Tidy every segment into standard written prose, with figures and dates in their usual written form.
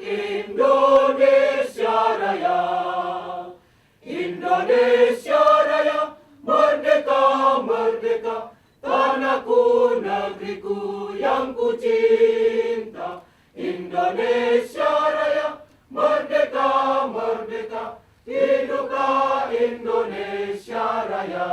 Indonesia Raya, Indonesia Raya, merdeka, merdeka, tanahku, negeriku yang ku cinta. Indonesia Raya, merdeka, merdeka, hiduplah Indonesia Raya.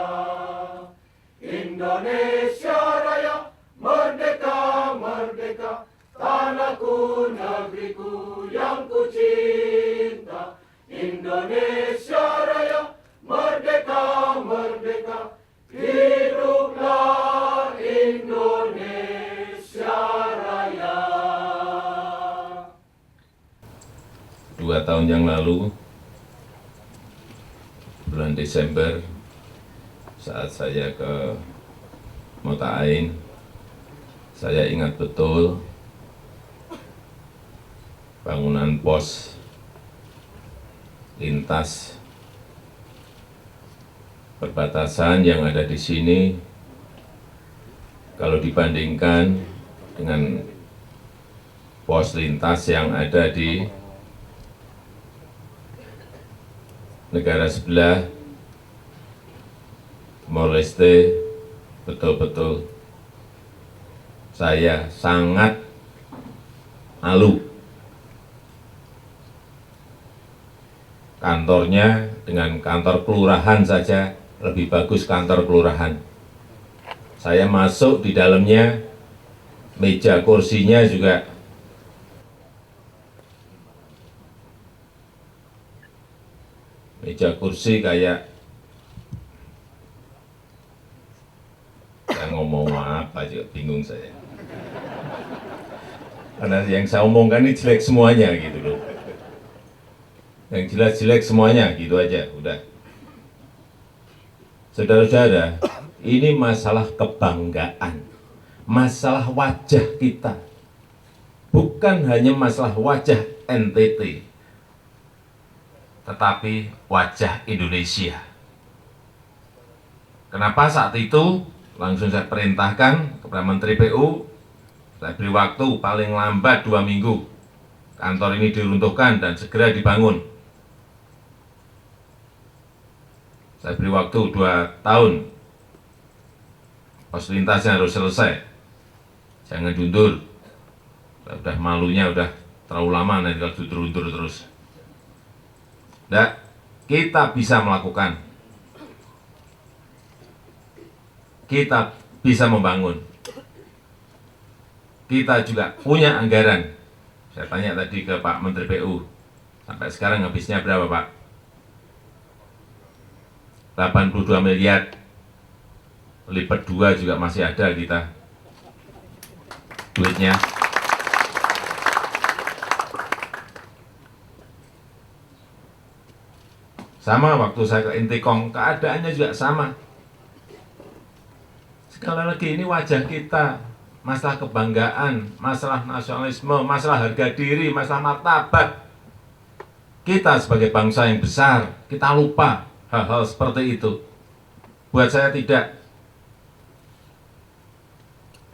Indonesia Raya, merdeka, merdeka, tanahku, negeriku yang ku cinta. Indonesia Raya, merdeka, merdeka, hiduplah Indonesia Raya. 2 tahun yang lalu, bulan Desember, saat saya ke Mota Ain, saya ingat betul bangunan pos lintas perbatasan yang ada di sini, kalau dibandingkan dengan pos lintas yang ada di negara sebelah, Timor Leste, betul-betul saya sangat malu. Kantornya dengan kantor kelurahan saja lebih bagus kantor kelurahan. Saya masuk di dalamnya, meja kursinya juga meja kursi kayak ngomong apa juga bingung saya. Karena yang saya omongkan ini jelek semuanya gitu loh. Yang jelek-jelek semuanya gitu aja, udah. Saudara-saudara, ini masalah kebanggaan, masalah wajah kita. Bukan hanya masalah wajah NTT, tetapi wajah Indonesia. Kenapa saat itu langsung saya perintahkan kepada Menteri PU, saya beri waktu paling lambat 2 minggu, kantor ini diruntuhkan dan segera dibangun. Saya beri waktu 2 tahun, pos lintasnya harus selesai, jangan diundur. Udah malunya udah terlalu lama nanti kalau diundur terus. Nah, kita bisa melakukan, kita bisa membangun, kita juga punya anggaran. Saya tanya tadi ke Pak Menteri PU, sampai sekarang habisnya berapa Pak? 82 miliar, lipat 2 juga masih ada kita duitnya. Sama waktu saya ke Intikong, keadaannya juga sama. Sekali lagi ini wajah kita, masalah kebanggaan, masalah nasionalisme, masalah harga diri, masalah martabat. Kita sebagai bangsa yang besar, kita lupa hal-hal seperti itu. Buat saya tidak.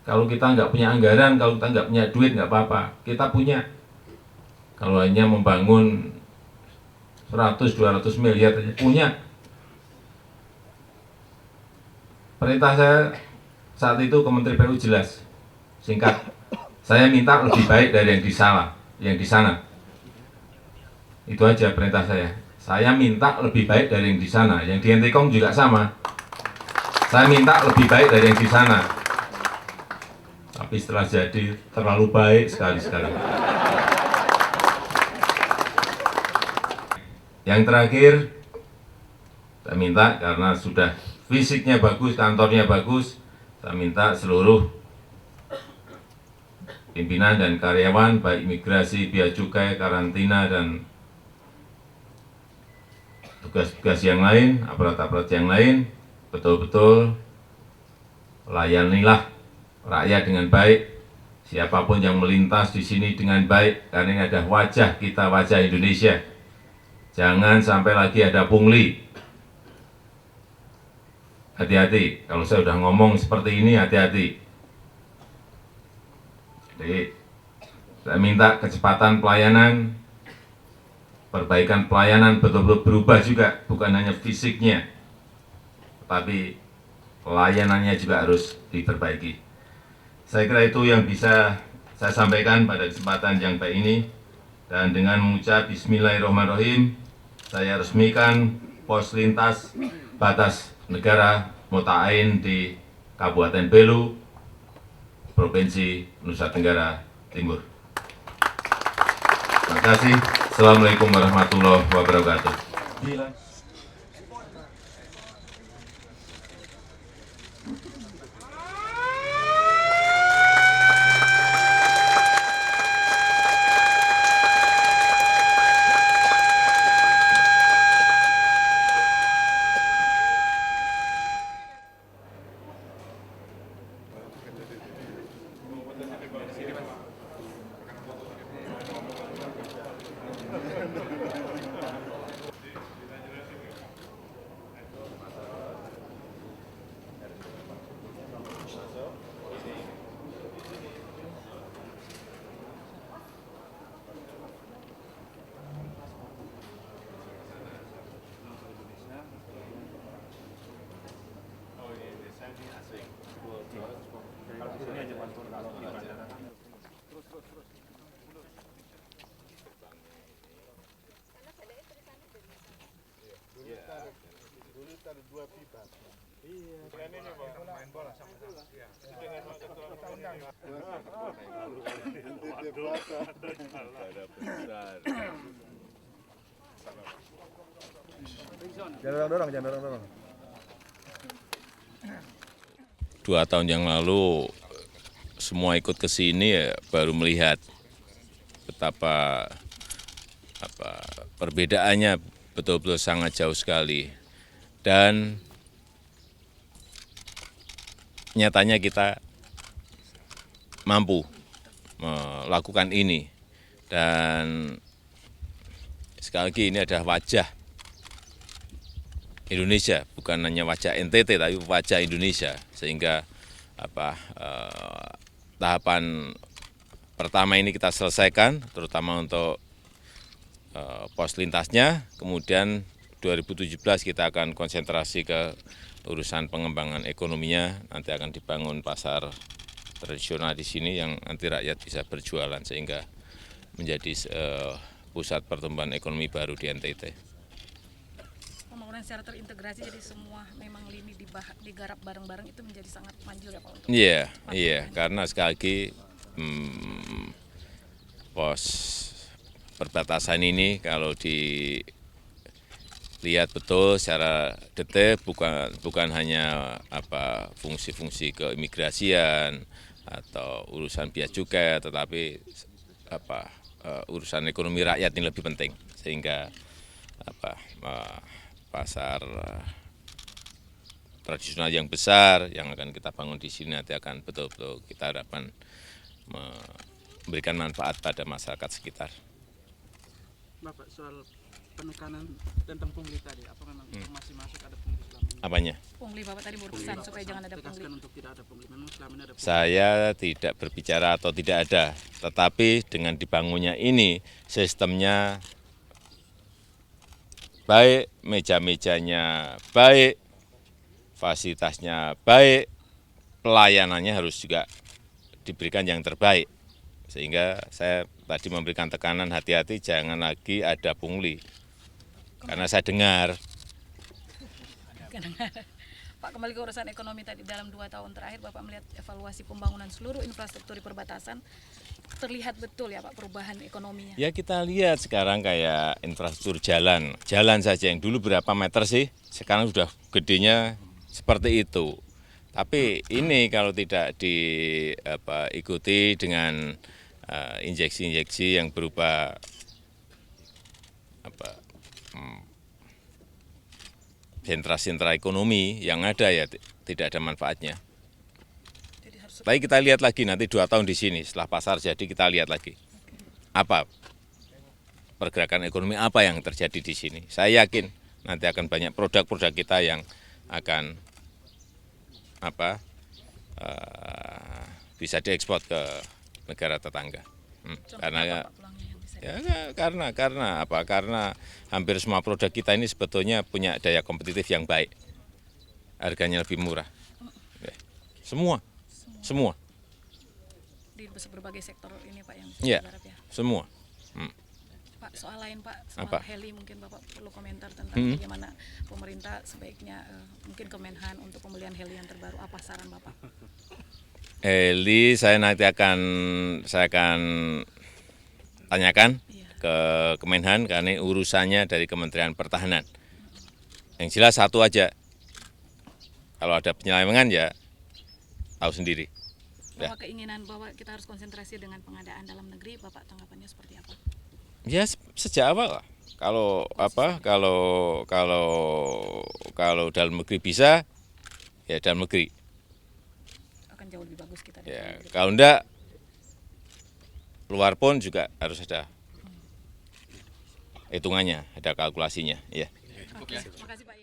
Kalau kita nggak punya anggaran, kalau kita nggak punya duit, nggak apa-apa. Kita punya. Kalau hanya membangun 100-200 miliar punya. Perintah saya saat itu ke Menteri PU jelas, singkat. Saya minta lebih baik dari yang di sana. Itu aja perintah saya. Saya minta lebih baik dari yang di sana. Yang di Intikong juga sama. Saya minta lebih baik dari yang di sana. Tapi setelah jadi terlalu baik sekali sekarang. Yang terakhir, saya minta karena sudah fisiknya bagus, kantornya bagus, saya minta seluruh pimpinan dan karyawan, baik imigrasi, bea cukai, karantina, dan tugas-tugas yang lain, aparat-aparat yang lain, betul-betul layanilah rakyat dengan baik, siapapun yang melintas di sini dengan baik, karena ini ada wajah kita, wajah Indonesia. Jangan sampai lagi ada pungli. Hati-hati, kalau saya udah ngomong seperti ini, hati-hati. Jadi Saya minta kecepatan pelayanan, perbaikan pelayanan betul-betul berubah juga, bukan hanya fisiknya, tapi pelayanannya juga harus diperbaiki. Saya kira itu yang bisa saya sampaikan pada kesempatan yang baik ini. Dan dengan mengucap Bismillahirrahmanirrahim, saya resmikan pos lintas batas negara Mota-Ain di Kabupaten Belu, Provinsi Nusa Tenggara Timur. Terima kasih. Assalamualaikum warahmatullahi wabarakatuh. Jangan dorong. 2 tahun yang lalu semua ikut ke sini ya baru melihat betapa perbedaannya betul-betul sangat jauh sekali. Dan nyatanya kita mampu melakukan ini. Dan sekali lagi ini adalah wajah Indonesia, bukan hanya wajah NTT tapi wajah Indonesia, sehingga tahapan pertama ini kita selesaikan, terutama untuk pos lintasnya. Kemudian 2017 kita akan konsentrasi ke urusan pengembangan ekonominya. Nanti akan dibangun pasar tradisional di sini yang nanti rakyat bisa berjualan sehingga menjadi pusat pertumbuhan ekonomi baru di NTT. Pembangunan secara terintegrasi, jadi semua memang lini digarap bareng-bareng itu menjadi sangat manjur ya Pak? Iya, karena sekali lagi pos perbatasan ini kalau dilihat betul secara detail bukan hanya fungsi-fungsi keimigrasian atau urusan bea cukai, tetapi urusan ekonomi rakyat ini lebih penting, sehingga pasar tradisional yang besar yang akan kita bangun di sini nanti akan betul-betul kita harapkan memberikan manfaat pada masyarakat sekitar. Bapak, soal penekanan tentang pungli tadi, apa memang masih masuk ada pungli selama ini? Apanya? Pungli Bapak tadi berurusan supaya jangan ada pungli. Tegaskan untuk tidak ada pungli, memang selama ini ada pungli. Saya tidak berbicara atau tidak ada, tetapi dengan dibangunnya ini sistemnya baik, meja-mejanya baik, fasilitasnya baik, pelayanannya harus juga diberikan yang terbaik. Sehingga saya tadi memberikan tekanan hati-hati jangan lagi ada pungli. Karena saya dengar. Pak, kembali ke urusan ekonomi tadi, dalam 2 tahun terakhir Bapak melihat evaluasi pembangunan seluruh infrastruktur di perbatasan, terlihat betul ya Pak perubahan ekonominya? Ya kita lihat sekarang kayak infrastruktur jalan saja yang dulu berapa meter sih, sekarang sudah gedenya seperti itu. Tapi ini kalau tidak diikuti dengan injeksi-injeksi yang berupa sentra-sentra ekonomi yang ada, ya tidak ada manfaatnya. Tapi kita lihat lagi nanti 2 tahun di sini, setelah pasar jadi kita lihat lagi apa pergerakan ekonomi apa yang terjadi di sini. Saya yakin nanti akan banyak produk-produk kita yang akan bisa diekspor ke negara tetangga. Karena Contohnya apa, Pak, peluangnya yang bisa karena apa? Karena hampir semua produk kita ini sebetulnya punya daya kompetitif yang baik, harganya lebih murah. Ya. Semua, di berbagai sektor ini Pak yang bisa ya, digarap ya. semua. Pak, soal lain Pak, soal Apa? heli mungkin Bapak perlu komentar tentang bagaimana pemerintah sebaiknya mungkin Kemenhan untuk pembelian heli yang terbaru, apa saran Bapak? Heli saya nanti akan tanyakan Iya. ke Kemenhan karena ini urusannya dari Kementerian Pertahanan. Yang jelas satu aja, kalau ada penyelewengan ya tahu sendiri. Bahwa keinginan bahwa kita harus konsentrasi dengan pengadaan dalam negeri, Bapak tanggapannya seperti apa? Ya sejak awal lah. Kalau dalam negeri bisa, ya dalam negeri. Akan jauh lebih bagus kita dari Ya, dalam negeri. kalau enggak, luar pun juga harus ada hitungannya, ada kalkulasinya. Ya. Oke, terima kasih Pak.